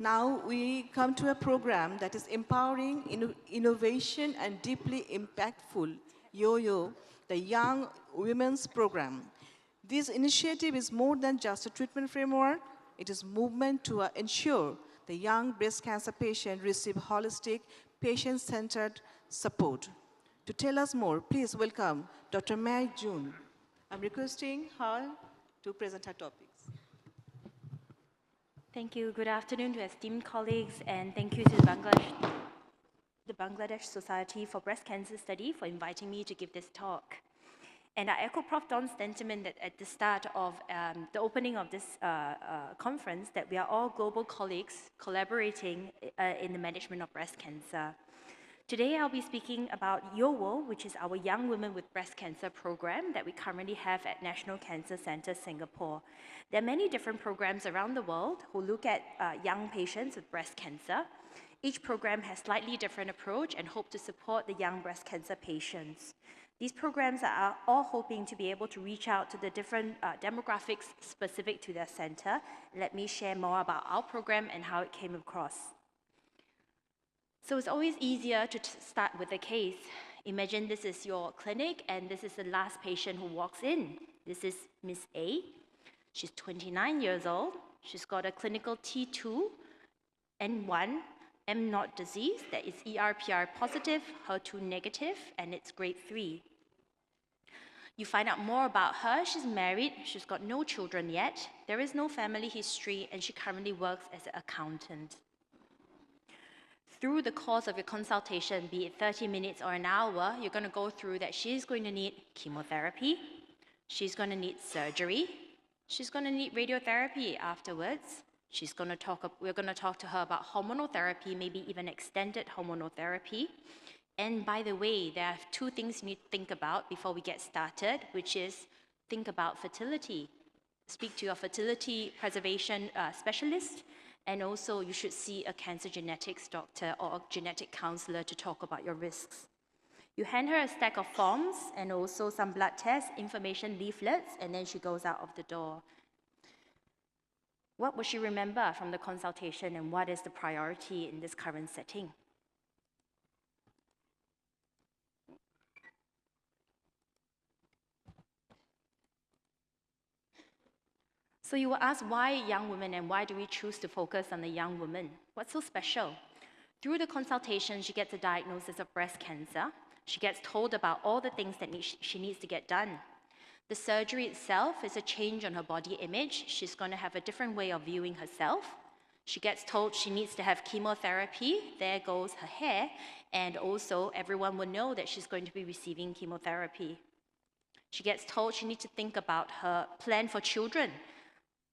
Now we come to a program that is empowering innovation and deeply impactful, YoWo, the Young Women's Program. This initiative is more than just a treatment framework. It is movement to ensure the young breast cancer patient receive holistic, patient-centered support. To tell us more, please welcome Dr. Mai June. I'm requesting her to present her topics. Thank you. Good afternoon to esteemed colleagues, and thank you to the Bangladesh Society for Breast Cancer Study for inviting me to give this talk. And I echo Prof. Don's sentiment that at the start of the opening of this conference, that we are all global colleagues collaborating in the management of breast cancer. Today, I'll be speaking about YoWo, which is our Young Women with Breast Cancer program that we currently have at National Cancer Center, Singapore. There are many different programs around the world who look at young patients with breast cancer. Each program has slightly different approach and hope to support the young breast cancer patients. These programs are all hoping to be able to reach out to the different demographics specific to their center. Let me share more about our program and how it came across. So it's always easier to start with a case. Imagine this is your clinic and this is the last patient who walks in. This is Miss A. She's 29 years old. She's got a clinical T2 and 1 M0 disease that is ER/PR positive, HER2 negative, and it's grade 3. You find out more about her. She's married. She's got no children yet. There is no family history, and she currently works as an accountant. Through the course of your consultation, be it 30 minutes or an hour, you're going to go through that she's going to need chemotherapy, she's going to need surgery, she's going to need radiotherapy afterwards. We're going to talk to her about hormonal therapy, maybe even extended hormonal therapy. And by the way, there are 2 things you need to think about before we get started, which is think about fertility. Speak to your fertility preservation specialist. And also, you should see a cancer genetics doctor or a genetic counselor to talk about your risks. You hand her a stack of forms and also some blood tests, information leaflets, and then she goes out of the door. What will she remember from the consultation, and what is the priority in this current setting? So you will ask, why young women, and why do we choose to focus on the young women? What's so special? Through the consultation, she gets a diagnosis of breast cancer. She gets told about all the things that she needs to get done. The surgery itself is a change on her body image. She's going to have a different way of viewing herself. She gets told she needs to have chemotherapy. There goes her hair. And also, everyone will know that she's going to be receiving chemotherapy. She gets told she needs to think about her plan for children.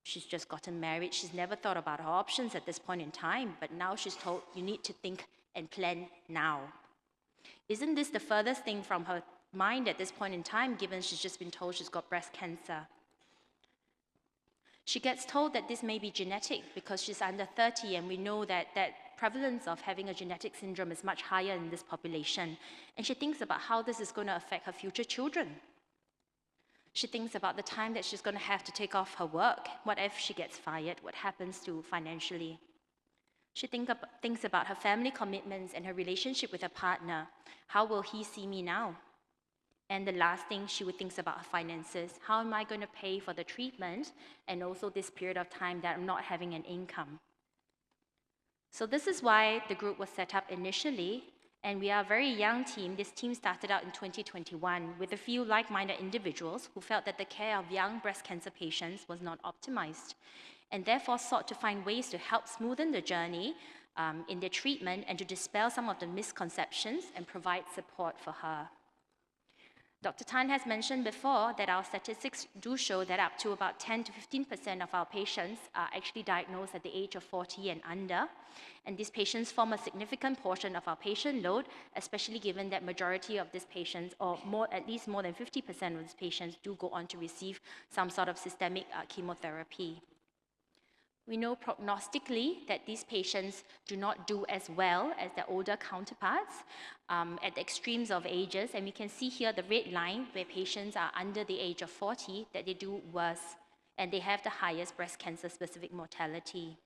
She's just gotten married. She's never thought about her options at this point in time, but now she's told you need to think and plan now. Isn't this the furthest thing from her mind at this point in time, given she's just been told she's got breast cancer? She gets told that this may be genetic because she's under 30, and we know that prevalence of having a genetic syndrome is much higher in this population. And she thinks about how this is going to affect her future children. She thinks about the time that she's going to have to take off her work. What if she gets fired? What happens to financially? She thinks about her family commitments and her relationship with her partner. How will he see me now? And the last thing she would think about her finances. How am I going to pay for the treatment and also this period of time that I'm not having an income? So this is why the group was set up initially. And we are a very young team. This team started out in 2021 with a few like-minded individuals who felt that the care of young breast cancer patients was not optimized, and therefore sought to find ways to help smoothen the journey in their treatment and to dispel some of the misconceptions and provide support for her. Dr. Tan has mentioned before that our statistics do show that up to about 10 to 15% of our patients are actually diagnosed at the age of 40 and under. And these patients form a significant portion of our patient load, especially given that majority of these patients, or at least more than 50% of these patients, do go on to receive some sort of systemic chemotherapy. We know prognostically that these patients do not do as well as their older counterparts at the extremes of ages. And we can see here the red line where patients are under the age of 40, that they do worse and they have the highest breast cancer specific mortality.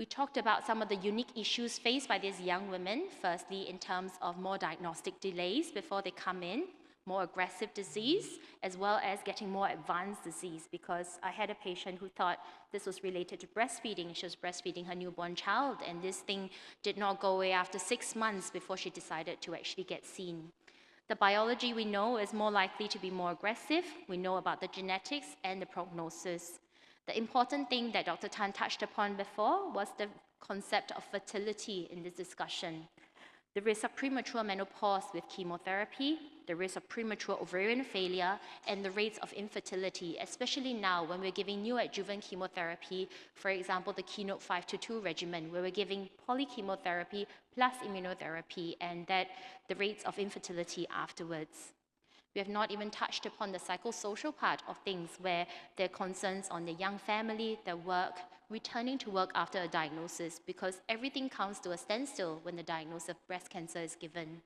We talked about some of the unique issues faced by these young women, firstly in terms of more diagnostic delays before they come in, more aggressive disease, as well as getting more advanced disease, because I had a patient who thought this was related to breastfeeding. She was breastfeeding her newborn child, and this thing did not go away after 6 months before she decided to actually get seen. The biology we know is more likely to be more aggressive. We know about the genetics and the prognosis. The important thing that Dr. Tan touched upon before was the concept of fertility in this discussion. The risk of premature menopause with chemotherapy, the risk of premature ovarian failure, and the rates of infertility, especially now when we're giving neoadjuvant chemotherapy, for example, the Keynote 522 regimen, where we're giving polychemotherapy plus immunotherapy, and that the rates of infertility afterwards. We have not even touched upon the psychosocial part of things, where there are concerns on the young family, their work, returning to work after a diagnosis, because everything comes to a standstill when the diagnosis of breast cancer is given.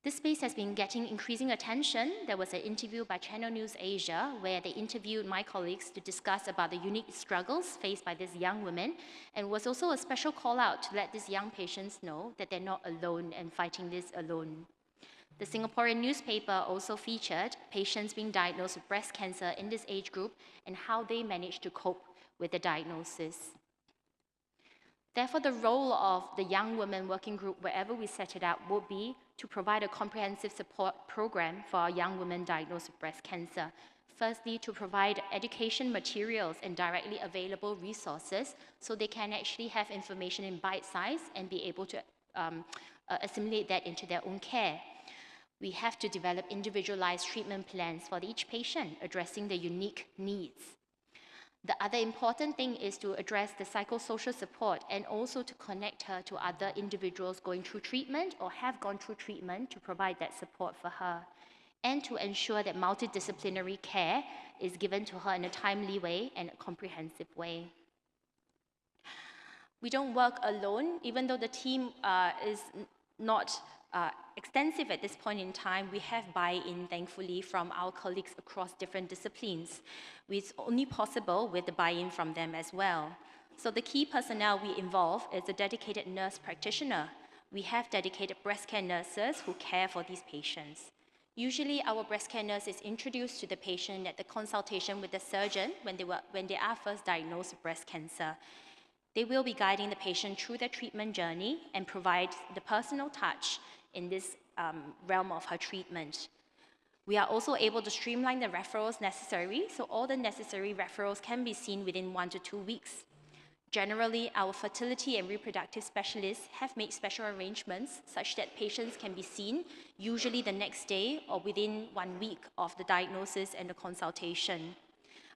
This space has been getting increasing attention. There was an interview by Channel News Asia where they interviewed my colleagues to discuss about the unique struggles faced by these young women, and was also a special call out to let these young patients know that they're not alone and fighting this alone. The Singaporean newspaper also featured patients being diagnosed with breast cancer in this age group and how they managed to cope with the diagnosis. Therefore, the role of the Young Women Working Group, wherever we set it up, would be to provide a comprehensive support program for our young women diagnosed with breast cancer. Firstly, to provide education materials and directly available resources so they can actually have information in bite size and be able to assimilate that into their own care. We have to develop individualized treatment plans for each patient, addressing the unique needs. The other important thing is to address the psychosocial support and also to connect her to other individuals going through treatment or have gone through treatment to provide that support for her, and to ensure that multidisciplinary care is given to her in a timely way and a comprehensive way. We don't work alone, even though the team is not extensive at this point in time. We have buy-in, thankfully, from our colleagues across different disciplines. It's only possible with the buy-in from them as well. So the key personnel we involve is a dedicated nurse practitioner. We have dedicated breast care nurses who care for these patients. Usually, our breast care nurse is introduced to the patient at the consultation with the surgeon when they are first diagnosed with breast cancer. They will be guiding the patient through their treatment journey and provide the personal touch in this realm of her treatment. We are also able to streamline the referrals necessary, so all the necessary referrals can be seen within 1 to 2 weeks. Generally, our fertility and reproductive specialists have made special arrangements such that patients can be seen usually the next day or within 1 week of the diagnosis and the consultation.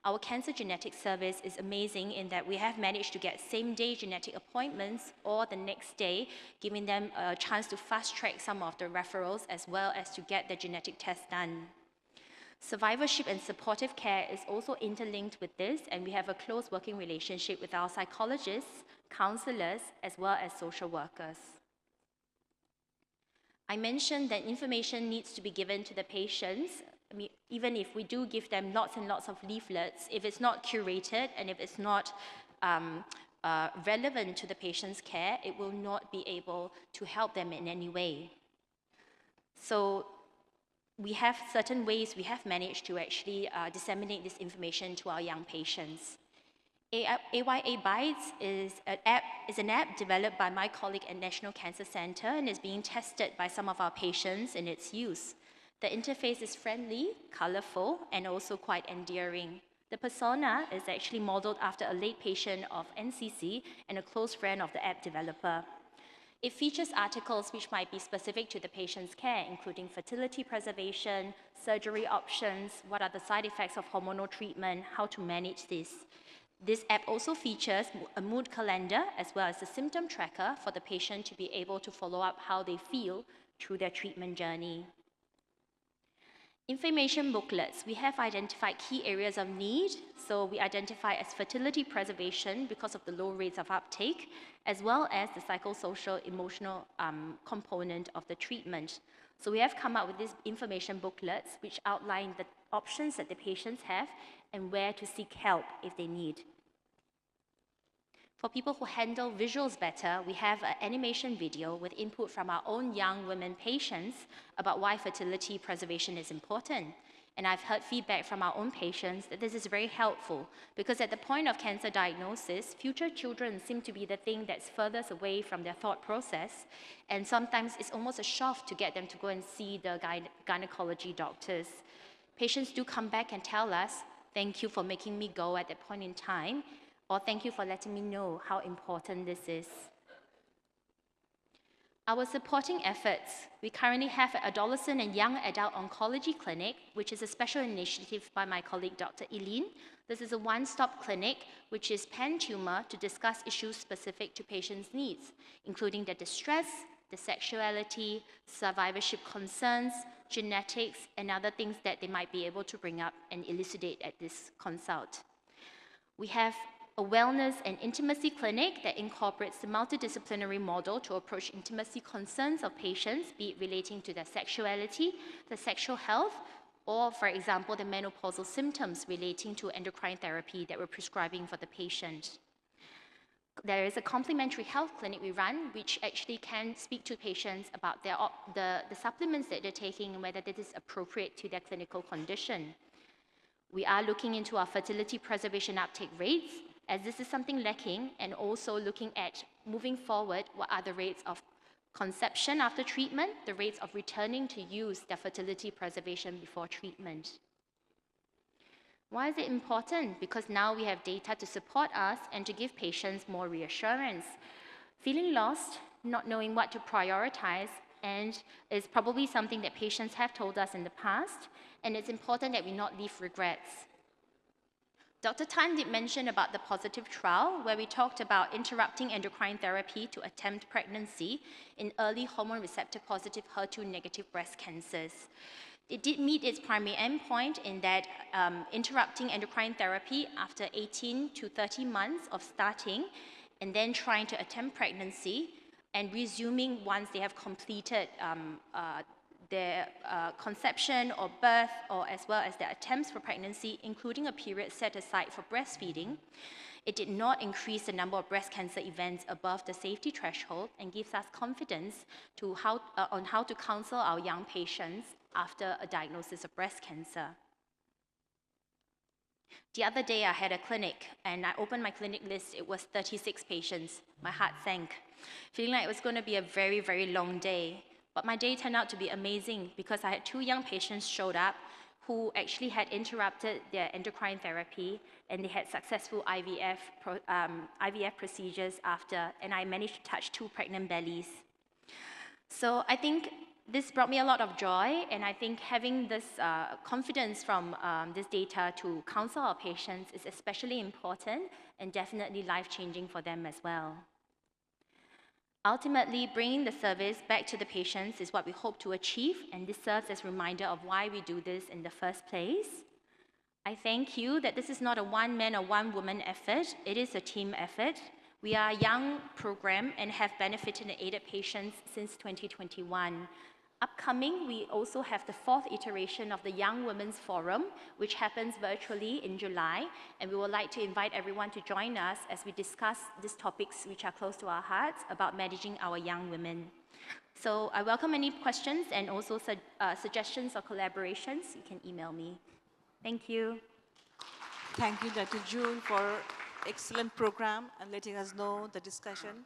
Our cancer genetics service is amazing in that we have managed to get same-day genetic appointments or the next day, giving them a chance to fast-track some of the referrals as well as to get the genetic test done. Survivorship and supportive care is also interlinked with this, and we have a close working relationship with our psychologists, counselors, as well as social workers. I mentioned that information needs to be given to the patients. I mean, even if we do give them lots and lots of leaflets, if it's not curated and if it's not relevant to the patient's care, it will not be able to help them in any way. So we have certain ways we have managed to actually disseminate this information to our young patients. AYA Bytes is an app developed by my colleague at National Cancer Center and is being tested by some of our patients in its use. The interface is friendly, colorful, and also quite endearing. The persona is actually modeled after a late patient of NCC and a close friend of the app developer. It features articles which might be specific to the patient's care, including fertility preservation, surgery options, what are the side effects of hormonal treatment, how to manage this. This app also features a mood calendar as well as a symptom tracker for the patient to be able to follow up how they feel through their treatment journey. Information booklets. We have identified key areas of need. So we identify as fertility preservation because of the low rates of uptake, as well as the psychosocial, emotional component of the treatment. So we have come up with these information booklets which outline the options that the patients have and where to seek help if they need. For people who handle visuals better, we have an animation video with input from our own young women patients about why fertility preservation is important. And I've heard feedback from our own patients that this is very helpful because at the point of cancer diagnosis, future children seem to be the thing that's furthest away from their thought process. And sometimes it's almost a shove to get them to go and see the gynecology doctors. Patients do come back and tell us, thank you for making me go at that point in time, or thank you for letting me know how important this is. Our supporting efforts, we currently have an adolescent and young adult oncology clinic, which is a special initiative by my colleague, Dr. Eileen. This is a one-stop clinic, which is pan-tumor to discuss issues specific to patients' needs, including their distress, the sexuality, survivorship concerns, genetics, and other things that they might be able to bring up and elucidate at this consult. We have a wellness and intimacy clinic that incorporates the multidisciplinary model to approach intimacy concerns of patients, be it relating to their sexuality, their sexual health, or, for example, the menopausal symptoms relating to endocrine therapy that we're prescribing for the patient. There is a complementary health clinic we run, which actually can speak to patients about the supplements that they're taking and whether that is appropriate to their clinical condition. We are looking into our fertility preservation uptake rates, as this is something lacking, and also looking at moving forward, what are the rates of conception after treatment, the rates of returning to use their fertility preservation before treatment. Why is it important? Because now we have data to support us and to give patients more reassurance. Feeling lost, not knowing what to prioritize, and is probably something that patients have told us in the past, and it's important that we not leave regrets. Dr. Tan did mention about the positive trial, where we talked about interrupting endocrine therapy to attempt pregnancy in early hormone receptor positive HER2 negative breast cancers. It did meet its primary endpoint in that interrupting endocrine therapy after 18 to 30 months of starting and then trying to attempt pregnancy and resuming once they have completed their conception or birth, or as well as their attempts for pregnancy, including a period set aside for breastfeeding. It did not increase the number of breast cancer events above the safety threshold and gives us confidence on how to counsel our young patients after a diagnosis of breast cancer. The other day I had a clinic and I opened my clinic list. It was 36 patients. My heart sank, feeling like it was going to be a very, very long day. But my day turned out to be amazing because I had 2 young patients showed up who actually had interrupted their endocrine therapy and they had successful IVF procedures after, and I managed to touch 2 pregnant bellies. So I think this brought me a lot of joy, and I think having this confidence from this data to counsel our patients is especially important and definitely life-changing for them as well. Ultimately, bringing the service back to the patients is what we hope to achieve, and this serves as a reminder of why we do this in the first place. I thank you that this is not a one-man or one-woman effort, it is a team effort. We are a young program and have benefited and aided patients since 2021. Upcoming, we also have the 4th iteration of the Young Women's Forum, which happens virtually in July, and we would like to invite everyone to join us as we discuss these topics which are close to our hearts about managing our young women. So I welcome any questions and also suggestions or collaborations. You can email me. Thank you. Thank you, Dr. June, for excellent program and letting us know the discussion